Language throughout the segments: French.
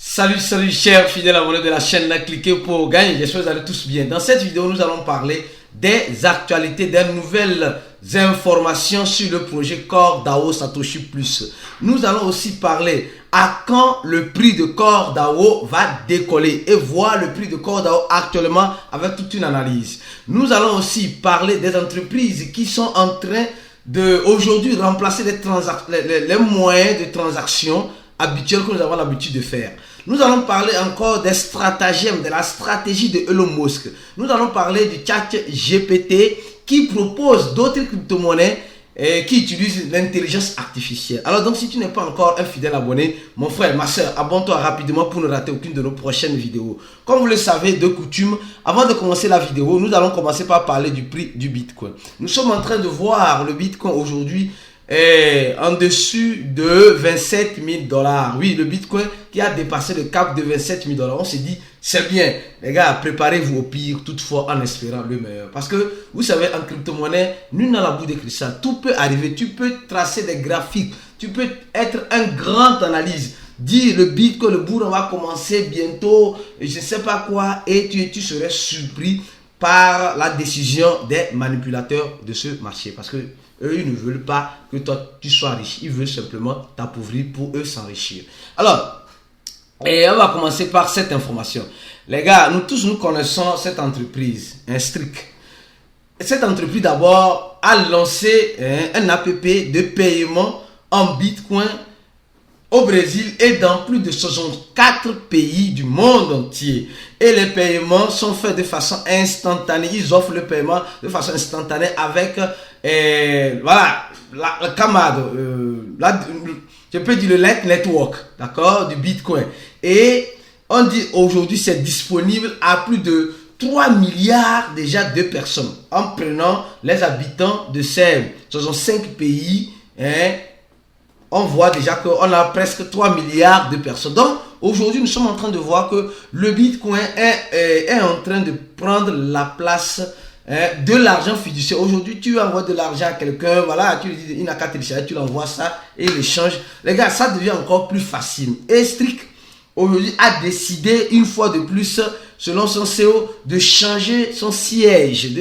Salut chers fidèles abonnés de la chaîne, cliquez pour gagner, j'espère que vous allez tous bien. Dans cette vidéo, nous allons parler des actualités, des nouvelles informations sur le projet Core DAO Satoshi Plus. Nous allons aussi parler à quand le prix de Core DAO va décoller et voir le prix de Core DAO actuellement avec toute une analyse. Nous allons aussi parler des entreprises qui sont en train de aujourd'hui remplacer les moyens de transaction habituels que nous avons l'habitude de faire. Nous allons parler encore des stratagèmes, de la stratégie de Elon Musk. Nous allons parler du chat GPT qui propose d'autres crypto-monnaies qui utilisent l'intelligence artificielle. Alors donc, si tu n'es pas encore un fidèle abonné, mon frère, ma soeur, abonne-toi rapidement pour ne rater aucune de nos prochaines vidéos. Comme vous le savez, de coutume, avant de commencer la vidéo, nous allons commencer par parler du prix du Bitcoin. Nous sommes en train de voir le Bitcoin aujourd'hui en dessus de 27 000 $. Oui, le Bitcoin qui a dépassé le cap de 27 000 $. On s'est dit, c'est bien. Les gars, préparez-vous au pire, toutefois en espérant le meilleur. Parce que, vous savez, en crypto-monnaie, nul n'a la boule de cristal. Tout peut arriver. Tu peux tracer des graphiques. Tu peux être un grand analyse. Dire le Bitcoin, le bourg va commencer bientôt, je ne sais pas quoi. Et tu serais surpris par la décision des manipulateurs de ce marché. Parce que eux, ils ne veulent pas que toi, tu sois riche. Ils veulent simplement t'appauvrir pour eux s'enrichir. Alors, on va commencer par cette information. Les gars, nous connaissons cette entreprise, Strict. Cette entreprise, d'abord, a lancé un app de paiement en Bitcoin au Brésil et dans plus de 64 pays du monde entier. Et les paiements sont faits de façon instantanée. Ils offrent le paiement de façon instantanée avec voilà, la camade, je peux dire le Light Network, d'accord, du Bitcoin. Et on dit aujourd'hui c'est disponible à plus de 3 milliards déjà de personnes. En prenant les habitants de ces 65 pays, on voit déjà qu'on a presque 3 milliards de personnes. Donc, aujourd'hui, nous sommes en train de voir que le Bitcoin est en train de prendre la place de l'argent fiduciaire. Aujourd'hui, tu envoies de l'argent à quelqu'un, voilà, tu lui dis, il n'a qu'à télécharger, tu l'envoies ça et il échange. Les gars, ça devient encore plus facile. Et Strict, aujourd'hui, a décidé, une fois de plus, selon son CEO, de changer son siège,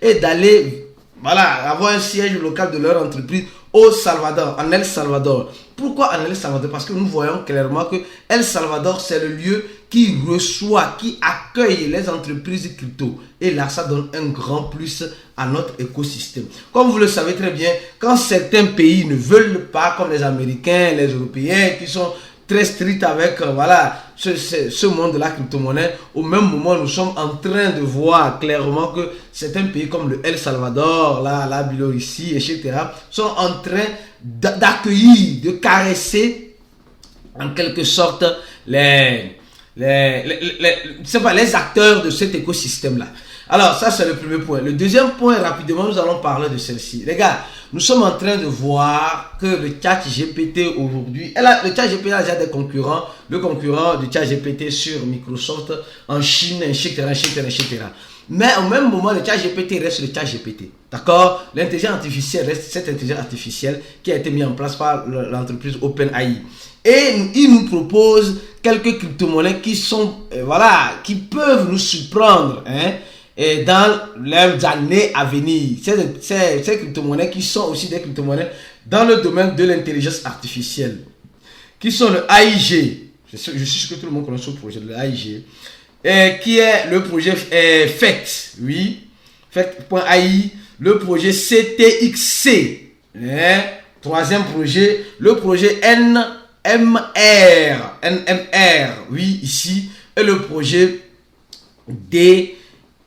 et d'aller, voilà, avoir un siège local de leur entreprise au Salvador, en El Salvador. Pourquoi en El Salvador? Parce que nous voyons clairement que El Salvador, c'est le lieu qui reçoit, qui accueille les entreprises crypto. Et là, ça donne un grand plus à notre écosystème. Comme vous le savez très bien, quand certains pays ne veulent pas, comme les Américains, les Européens, qui sont très stricts avec voilà, ce monde de la crypto-monnaie, au même moment, nous sommes en train de voir clairement que certains pays comme le El Salvador, la Biélorussie, etc., sont en train d'accueillir, de caresser en quelque sorte les acteurs de cet écosystème-là. Alors, ça, c'est le premier point. Le deuxième point, rapidement, nous allons parler de celle-ci. Les gars, nous sommes en train de voir que le chat GPT aujourd'hui, le chat GPT a déjà des concurrents, le concurrent du chat GPT sur Microsoft en Chine, etc. Mais au même moment, le chat GPT reste le chat GPT. D'accord? L'intelligence artificielle reste cette intelligence artificielle qui a été mise en place par l'entreprise OpenAI. Et il nous propose quelques crypto-monnaies qui sont, voilà, qui peuvent nous surprendre, et dans les années à venir. Ces crypto-monnaies qui sont aussi des crypto-monnaies dans le domaine de l'intelligence artificielle, qui sont le AIG. Je suis sûr que tout le monde connaît ce projet, le AIG, qui est le projet FECT, oui, FECT.ai, le projet CTXC, troisième projet, le projet NMR, oui, ici, et le projet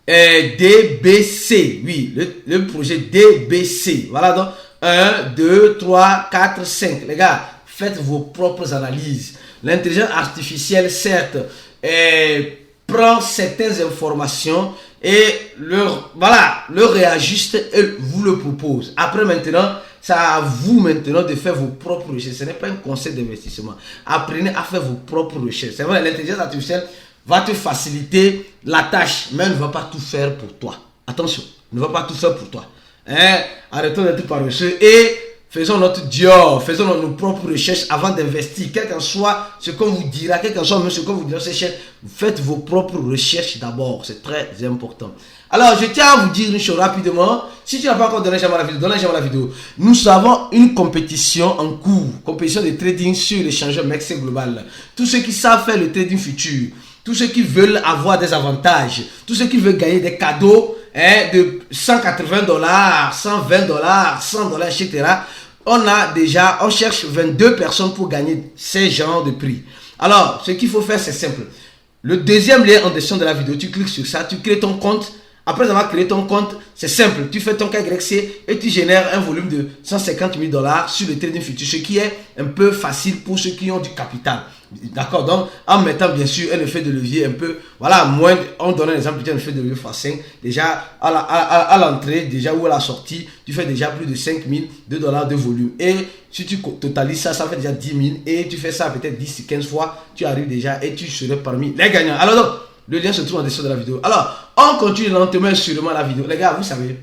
DBC, oui, le projet DBC. Voilà donc 1, 2, 3, 4, 5. Les gars, faites vos propres analyses. L'intelligence artificielle, certes, prend certaines informations et le réajuste et vous le propose. Après maintenant, c'est à vous maintenant de faire vos propres recherches. Ce n'est pas un conseil d'investissement. Apprenez à faire vos propres recherches. C'est vrai, l'intelligence artificielle va te faciliter la tâche, mais elle ne va pas tout faire pour toi. Attention, elle ne va pas tout faire pour toi. Arrêtons d'être paresseux et faisons notre Dior, faisons nos propres recherches avant d'investir. Quel qu'en soit ce qu'on vous dira, quel qu'en soit même ce qu'on vous dira, faites vos propres recherches d'abord. C'est très important. Alors, je tiens à vous dire une chose rapidement. Si tu n'as pas encore donné j'aime à la vidéo, donne j'aime à la vidéo. Nous avons une compétition en cours. Compétition de trading sur l'échangeur MEXC Global. Tous ceux qui savent faire le trading futur, tous ceux qui veulent avoir des avantages, tous ceux qui veulent gagner des cadeaux de $180, $120, $100, etc. On cherche 22 personnes pour gagner ces genres de prix. Alors, ce qu'il faut faire, c'est simple. Le deuxième lien en description de la vidéo, tu cliques sur ça, tu crées ton compte. Après avoir créé ton compte, c'est simple. Tu fais ton KYC et tu génères un volume de $150 000 sur le trading futur, ce qui est un peu facile pour ceux qui ont du capital. D'accord? Donc, en mettant bien sûr un effet de levier un peu, voilà, moins, on donne un exemple, un effet de levier x5. Déjà, à l'entrée, déjà ou à la sortie, tu fais déjà plus de $5 000 de volume. Et si tu totalises ça, ça fait déjà 10 000. Et tu fais ça peut-être 10-15 fois, tu arrives déjà et tu serais parmi les gagnants. Alors donc, le lien se trouve en description de la vidéo. Alors, on continue lentement et sûrement la vidéo. Les gars, vous savez,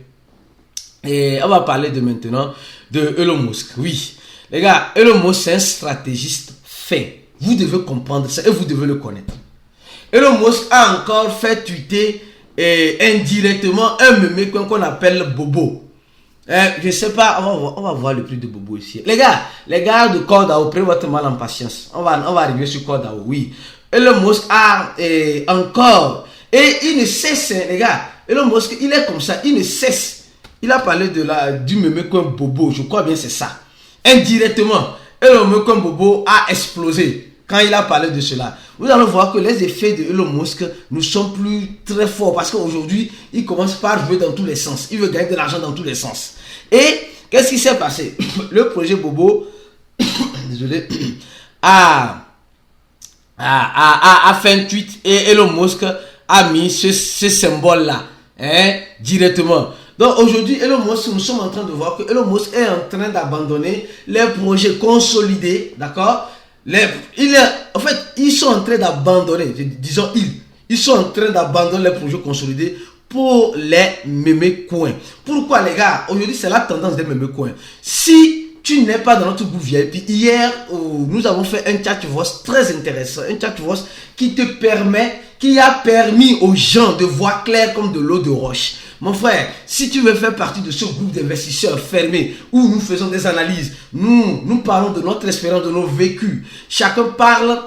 et on va parler maintenant de Elon Musk. Oui, les gars, Elon Musk, c'est un stratégiste fait. Vous devez comprendre ça et vous devez le connaître. Elon Musk a encore fait tweeter indirectement un meme qu'on appelle Bobo. Je ne sais pas, on va voir le prix de Bobo ici. Les gars de Cordao, prenez votre mal en patience. On va arriver sur Cordao, oui. Elon Musk a encore, et il ne cesse, les gars, Elon Musk, il est comme ça, il ne cesse. Il a parlé du meme comme Bobo, je crois bien c'est ça. Indirectement, Elon Musk comme Bobo a explosé quand il a parlé de cela. Vous allez voir que les effets de Elon Musk ne sont plus très forts parce qu'aujourd'hui, il commence par jouer dans tous les sens. Il veut gagner de l'argent dans tous les sens. Et qu'est-ce qui s'est passé? Le projet Bobo, désolé, a fait un tweet et Elon Musk a mis ce symbole-là directement. Donc aujourd'hui, Elon Musk, nous sommes en train de voir que Elon Musk est en train d'abandonner les projets consolidés, d'accord? En fait, ils sont en train d'abandonner, disons ils sont en train d'abandonner les projets consolidés pour les mémé coins. Pourquoi les gars? Aujourd'hui, c'est la tendance des mémé coins. Si tu n'es pas dans notre groupe VIP, hier, nous avons fait un chat voice très intéressant. Un chat voice qui a permis aux gens de voir clair comme de l'eau de roche. Mon frère, si tu veux faire partie de ce groupe d'investisseurs fermés où nous faisons des analyses, nous parlons de notre expérience, de nos vécus. Chacun parle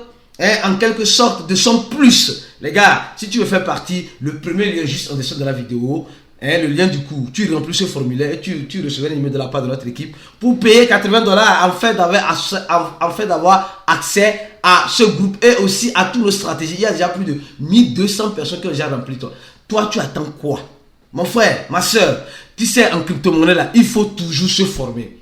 en quelque sorte de son plus. Les gars, si tu veux faire partie, le premier lien juste en dessous de la vidéo, le lien du coup, tu remplis ce formulaire et tu recevras un email de la part de notre équipe pour payer $80 en fait d'avoir accès à ce groupe et aussi à toutes nos stratégies. Il y a déjà plus de 1200 personnes qui ont déjà rempli. Toi, tu attends quoi? Mon frère, ma soeur, tu sais, en crypto-monnaie là, il faut toujours se former.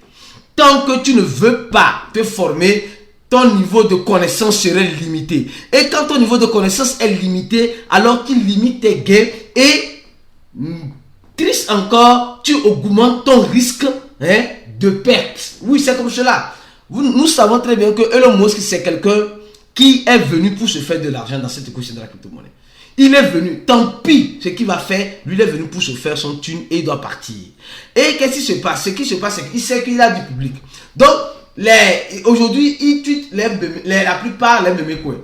Tant que tu ne veux pas te former, ton niveau de connaissance serait limité. Et quand ton niveau de connaissance est limité, alors qu'il limite tes gains et triste encore, tu augmentes ton risque de perte. Oui, c'est comme cela. Nous savons très bien que Elon Musk, c'est quelqu'un qui est venu pour se faire de l'argent dans cette écosystème de la crypto-monnaie. Il est venu, tant pis ce qu'il va faire, lui il est venu pour se faire son thune et il doit partir. Et qu'est-ce qui se passe? Ce qui se passe, c'est qu'il sait qu'il a du public. Donc, aujourd'hui, il tweet la plupart les mêmes coins.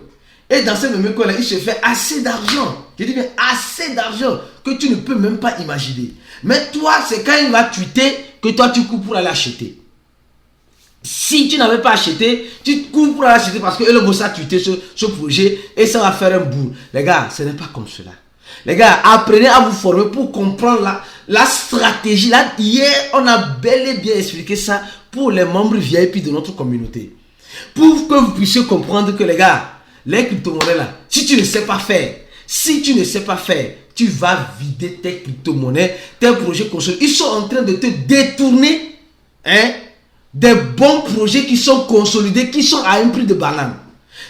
Et dans ces mêmes coins-là, il se fait assez d'argent. Je dis bien assez d'argent que tu ne peux même pas imaginer. Mais toi, c'est quand il va tweeter que toi tu cours pour aller acheter. Si tu n'avais pas acheté, tu cours pour aller acheter parce que Elon Musk a tweeté ce projet et ça va faire un bout. Les gars, ce n'est pas comme cela. Les gars, apprenez à vous former pour comprendre la stratégie. Là, hier, on a bel et bien expliqué ça pour les membres VIP de notre communauté. Pour que vous puissiez comprendre que les gars, les crypto-monnaies là, si tu ne sais pas faire, tu vas vider tes crypto-monnaies, tes projets consolidés. Ils sont en train de te détourner des bons projets qui sont consolidés, qui sont à un prix de banane.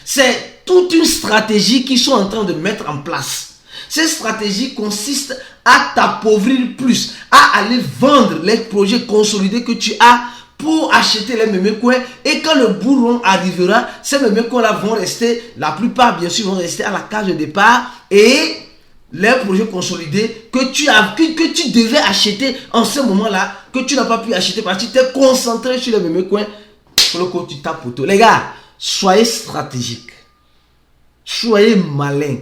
C'est toute une stratégie qu'ils sont en train de mettre en place. Cette stratégie consiste à t'appauvrir plus, à aller vendre les projets consolidés que tu as pour acheter les mêmes coins. Et quand le boulot arrivera, ces mêmes coins là vont rester, la plupart bien sûr vont rester à la cage de départ et les projets consolidés que tu devais acheter en ce moment-là, que tu n'as pas pu acheter parce que tu t'es concentré sur les mêmes coins. Pour le coup, tu tapes auto. Les gars, soyez stratégiques. Soyez malins.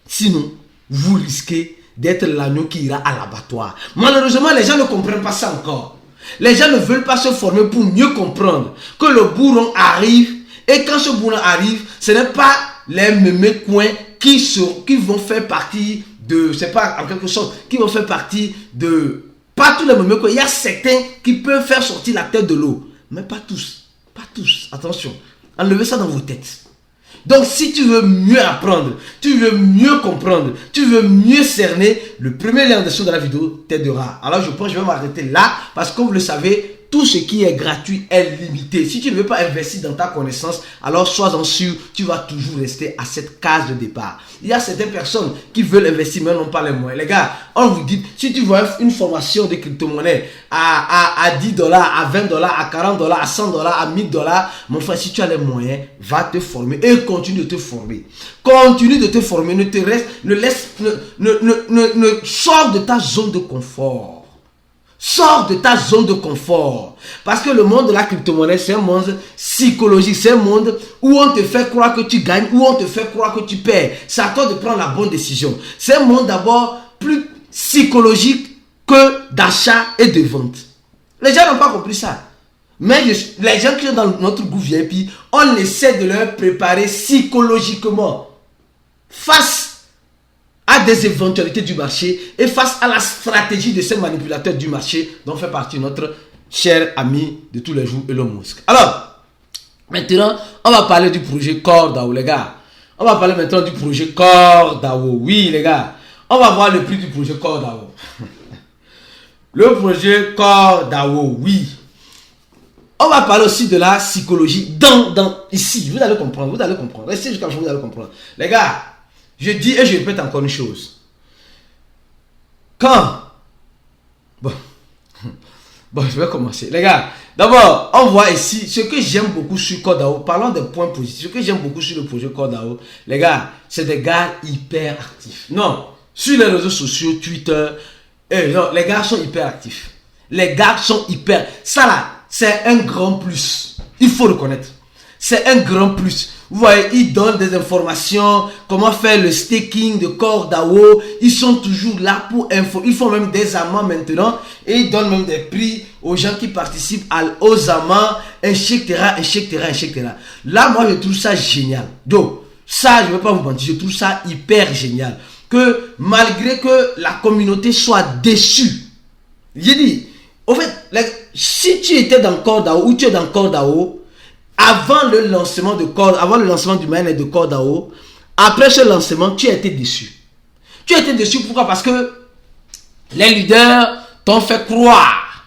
Sinon, vous risquez d'être l'agneau qui ira à l'abattoir. Malheureusement, les gens ne comprennent pas ça encore. Les gens ne veulent pas se former pour mieux comprendre que le bourron arrive. Et quand ce bourron arrive, ce n'est pas les mêmes coins qui vont faire partie de, c'est pas en quelque sorte, qui vont faire partie de, pas tous les mêmes coins. Il y a certains qui peuvent faire sortir la tête de l'eau. Mais pas tous. Pas tous. Attention. Enlevez ça dans vos têtes. Donc, si tu veux mieux apprendre, tu veux mieux comprendre, tu veux mieux cerner, le premier lien en dessous de la vidéo t'aidera. Alors, je pense que je vais m'arrêter là parce que comme vous le savez, tout ce qui est gratuit est limité. Si tu ne veux pas investir dans ta connaissance, alors sois-en sûr, tu vas toujours rester à cette case de départ. Il y a certaines personnes qui veulent investir mais n'ont pas les moyens. Les gars, on vous dit, si tu veux une formation de crypto-monnaie à 10 dollars, à 20 dollars, à 40 dollars, à 100 dollars, à 1000 dollars, mon frère, si tu as les moyens, va te former et continue de te former. Continue de te former, ne sors de ta zone de confort. Sors de ta zone de confort. Parce que le monde de la crypto-monnaie, c'est un monde psychologique. C'est un monde où on te fait croire que tu gagnes, où on te fait croire que tu perds. C'est à toi de prendre la bonne décision. C'est un monde d'abord plus psychologique que d'achat et de vente. Les gens n'ont pas compris ça. Mais les gens qui sont dans notre groupe VIP, on essaie de leur préparer psychologiquement face à des éventualités du marché et face à la stratégie de ces manipulateurs du marché dont fait partie notre cher ami de tous les jours, Elon Musk. Alors, maintenant, on va parler du projet Core DAO, les gars. On va parler maintenant du projet Core DAO. Oui, les gars. On va voir le prix du projet Core DAO. Le projet Core DAO, oui. On va parler aussi de la psychologie ici. Vous allez comprendre, vous allez comprendre. Restez jusqu'à la fin, vous allez comprendre. Les gars, je dis et je répète encore une chose. Bon, je vais commencer. Les gars, d'abord, on voit ici ce que j'aime beaucoup sur Core DAO. Parlons des points positifs. Ce que j'aime beaucoup sur le projet Core DAO, les gars, c'est des gars hyper actifs. Non, sur les réseaux sociaux, Twitter, non, les gars sont hyper actifs. Les gars sont hyper. Ça là, c'est un grand plus. Il faut le connaître. C'est un grand plus. Vous voyez, ils donnent des informations, comment faire le staking de Core DAO. Ils sont toujours là pour info. Ils font même des amants maintenant. Et ils donnent même des prix aux gens qui participent aux amants, etc., etc., etc. Là, moi, je trouve ça génial. Donc, ça, je ne vais pas vous mentir, je trouve ça hyper génial. Que malgré que la communauté soit déçue, j'ai dit, au fait, si tu étais dans Core DAO ou tu es dans Core DAO, avant le lancement du mainnet de Core DAO, après ce lancement, tu as été déçu. Tu as été déçu pourquoi? Parce que les leaders t'ont fait croire.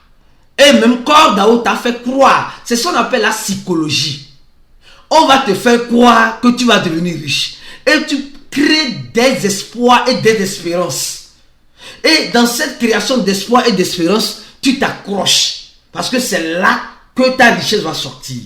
Et même Core DAO t'a fait croire. C'est ce qu'on appelle la psychologie. On va te faire croire que tu vas devenir riche. Et tu crées des espoirs et des espérances. Et dans cette création d'espoir et d'espérance, tu t'accroches. Parce que c'est là que ta richesse va sortir.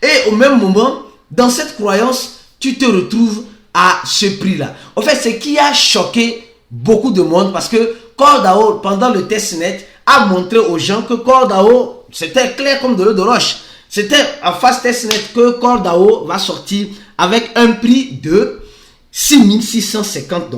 Et au même moment, dans cette croyance, tu te retrouves à ce prix-là. En fait, ce qui a choqué beaucoup de monde, parce que Core DAO, pendant le testnet, a montré aux gens que Core DAO, c'était clair comme de l'eau de roche. C'était en phase testnet que Core DAO va sortir avec un prix de 6650 $.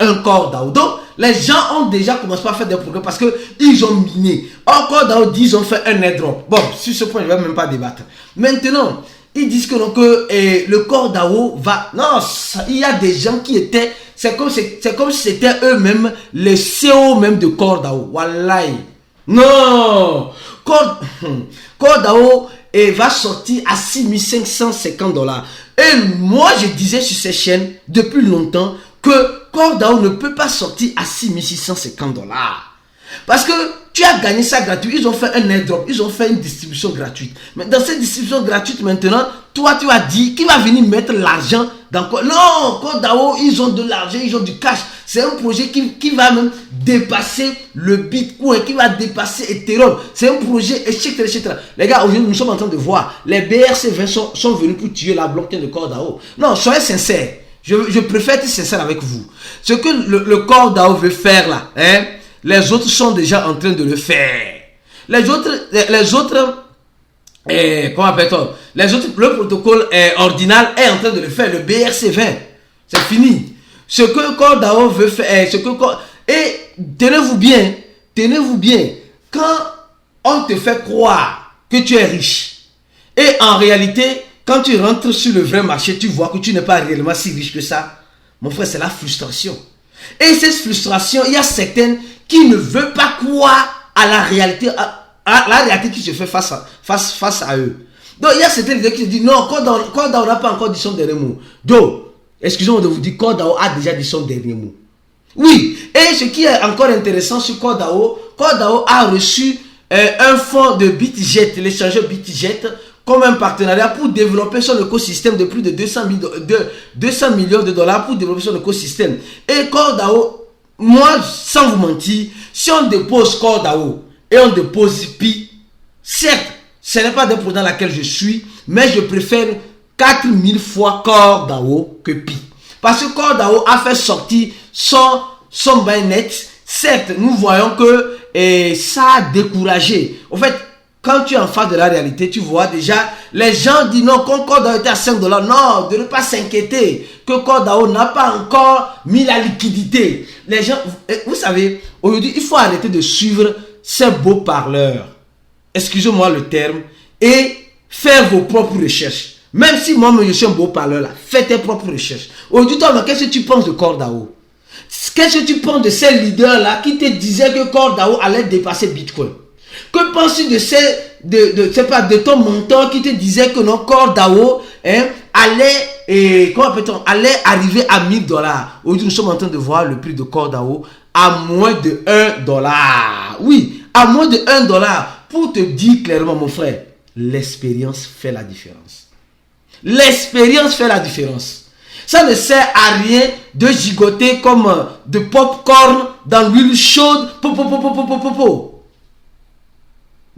Un Core DAO. Donc, les gens ont déjà commencé à faire des progrès parce qu'ils ont miné. Core DAO dit qu'ils ont fait un airdrop. Bon, sur ce point, je ne vais même pas débattre. Maintenant, ils disent que, le Core DAO va... Non, il y a des gens qui étaient... C'est comme si c'était eux-mêmes les CEO même de Core DAO. Wallahi. Non. Core DAO va sortir à 6550 $. Et moi, je disais sur ces chaînes depuis longtemps que Core DAO ne peut pas sortir à 6650 $. Parce que tu as gagné ça gratuit. Ils ont fait un airdrop. Ils ont fait une distribution gratuite. Mais dans cette distribution gratuite maintenant, toi, tu as dit qui va venir mettre l'argent dans quoi? Non, Core DAO, ils ont de l'argent, ils ont du cash. C'est un projet qui va même dépasser le Bitcoin, qui va dépasser Ethereum. C'est un projet, etc., etc. Les gars, aujourd'hui, nous sommes en train de voir. Les BRC20 sont venus pour tuer la blockchain de Core DAO. Non, soyez sincères. Je préfère être sincère avec vous. Ce que le corps DAO veut faire là, hein, les autres sont déjà en train de le faire. Les autres, comment appelle-t-on? Les autres, le protocole ordinal est en train de le faire, le BRC20. C'est fini. Ce que corps DAO veut faire, et tenez-vous bien, quand on te fait croire que tu es riche, et en réalité, quand tu rentres sur le vrai marché, tu vois que tu n'es pas réellement si riche que ça. Mon frère, c'est la frustration. Et cette frustration, il y a certaines qui ne veulent pas croire à la réalité, à la réalité qui se fait face à eux. Donc, il y a certaines qui se disent, non, Corps DAO n'a pas encore dit son dernier mot. Donc, excusez-moi de vous dire, Corps DAO a déjà dit son dernier mot. Oui, et ce qui est encore intéressant sur Corps DAO a reçu un fonds de BitJet, l'échangeur BitJet, comme un partenariat pour développer son écosystème de plus de 200 millions de dollars pour développer son écosystème. Et Corps DAO, moi, sans vous mentir, si on dépose Corps DAO et on dépose Pi, certes, ce n'est pas des produits dans lesquels je suis, mais je préfère 4000 fois Corps DAO que Pi. Parce que Corps DAO a fait sortir son mainnet. Certes, nous voyons que ça a découragé. En fait, quand tu es en face de la réalité, tu vois déjà, les gens disent non, quand Corps DAO était à 5 $, non, de ne pas s'inquiéter, que Corps DAO n'a pas encore mis la liquidité. Les gens, vous savez, aujourd'hui, il faut arrêter de suivre ces beaux parleurs, excusez-moi le terme, et faire vos propres recherches. Même si moi, je suis un beau parleur là, fais tes propres recherches. Aujourd'hui, toi, qu'est-ce que tu penses de Corps DAO? Qu'est-ce que tu penses de ces leaders là qui te disaient que Corps DAO allait dépasser Bitcoin? Que penses-tu de ton mentor qui te disait que non, Corps DAO allait arriver à 1000 $? Aujourd'hui, nous sommes en train de voir le prix de Corps DAO à moins de 1 $. Oui, à moins de 1 $. Pour te dire clairement, mon frère, l'expérience fait la différence. L'expérience fait la différence. Ça ne sert à rien de gigoter comme de popcorn dans l'huile chaude.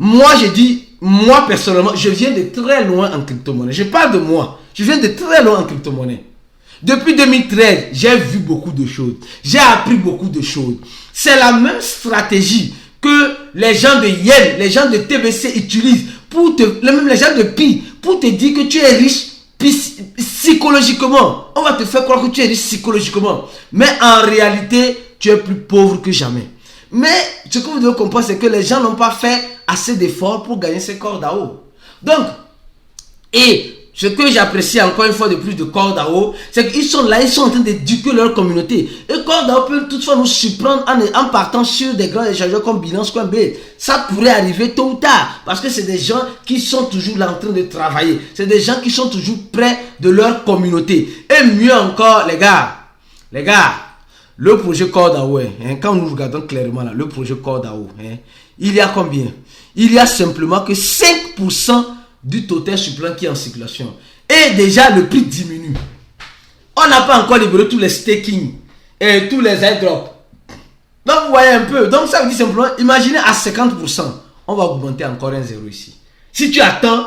Moi, je dis, moi personnellement, je viens de très loin en crypto-monnaie. Je parle de moi. Je viens de très loin en crypto-monnaie. Depuis 2013, j'ai vu beaucoup de choses. J'ai appris beaucoup de choses. C'est la même stratégie que les gens de Yen, les gens de TBC utilisent pour même les gens de Pi, pour te dire que tu es riche psychologiquement. On va te faire croire que tu es riche psychologiquement. Mais en réalité, tu es plus pauvre que jamais. Mais ce que vous devez comprendre, c'est que les gens n'ont pas fait assez d'efforts pour gagner ces Corps DAO. Donc, et ce que j'apprécie encore une fois de plus de Corps DAO, c'est qu'ils sont là, ils sont en train d'éduquer leur communauté. Et Corps DAO peut toutefois nous surprendre en partant sur des grands échangeurs comme Binance.b. Ça pourrait arriver tôt ou tard, parce que c'est des gens qui sont toujours là en train de travailler. C'est des gens qui sont toujours près de leur communauté. Et mieux encore, les gars, le projet Corps DAO, quand nous regardons clairement là, le projet Corps DAO, il y a combien? Il y a simplement que 5% du total supplément qui est en circulation. Et déjà, le prix diminue. On n'a pas encore libéré tous les staking et tous les airdrops. Donc, vous voyez un peu. Donc, ça veut dire simplement, imaginez à 50%, on va augmenter encore un zéro ici. Si tu attends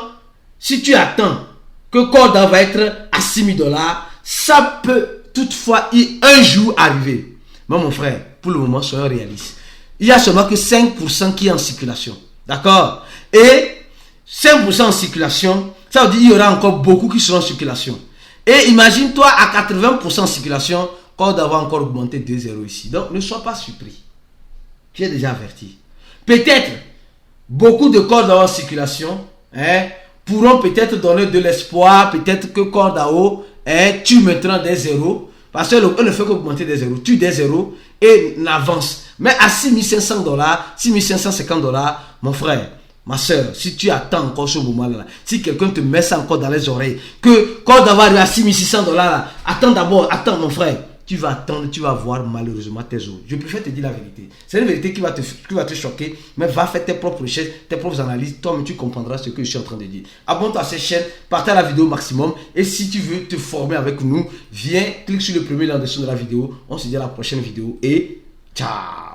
que Corps DAO va être à 6 000 $, ça peut toutefois un jour arriver. Mais mon frère, pour le moment, soyons réalistes. Il n'y a seulement que 5% qui est en circulation. D'accord? Et 5% en circulation, ça veut dire qu'il y aura encore beaucoup qui seront en circulation. Et imagine-toi à 80% en circulation, Corps DAO va encore augmenter 2-0 ici. Donc ne sois pas surpris. Tu es déjà averti. Peut-être beaucoup de Corps DAO en circulation pourront peut-être donner de l'espoir. Peut-être que Corps DAO tue maintenant des zéros. Parce que ne fait qu'augmenter des zéros. Tue des zéros et n'avance. Mais à 6500 $, 6550 $, mon frère, ma soeur, si tu attends encore ce moment-là, si quelqu'un te met ça encore dans les oreilles, que Corps DAO arrive à 6600 $, attends d'abord, attends mon frère. Tu vas attendre, tu vas voir malheureusement tes os. Je préfère te dire la vérité. C'est une vérité qui va te choquer, mais va faire tes propres recherches, tes propres analyses. Toi-même, tu comprendras ce que je suis en train de dire. Abonne-toi à cette chaîne, partage la vidéo au maximum. Et si tu veux te former avec nous, viens, clique sur le premier lien en dessous de la vidéo. On se dit à la prochaine vidéo et ciao.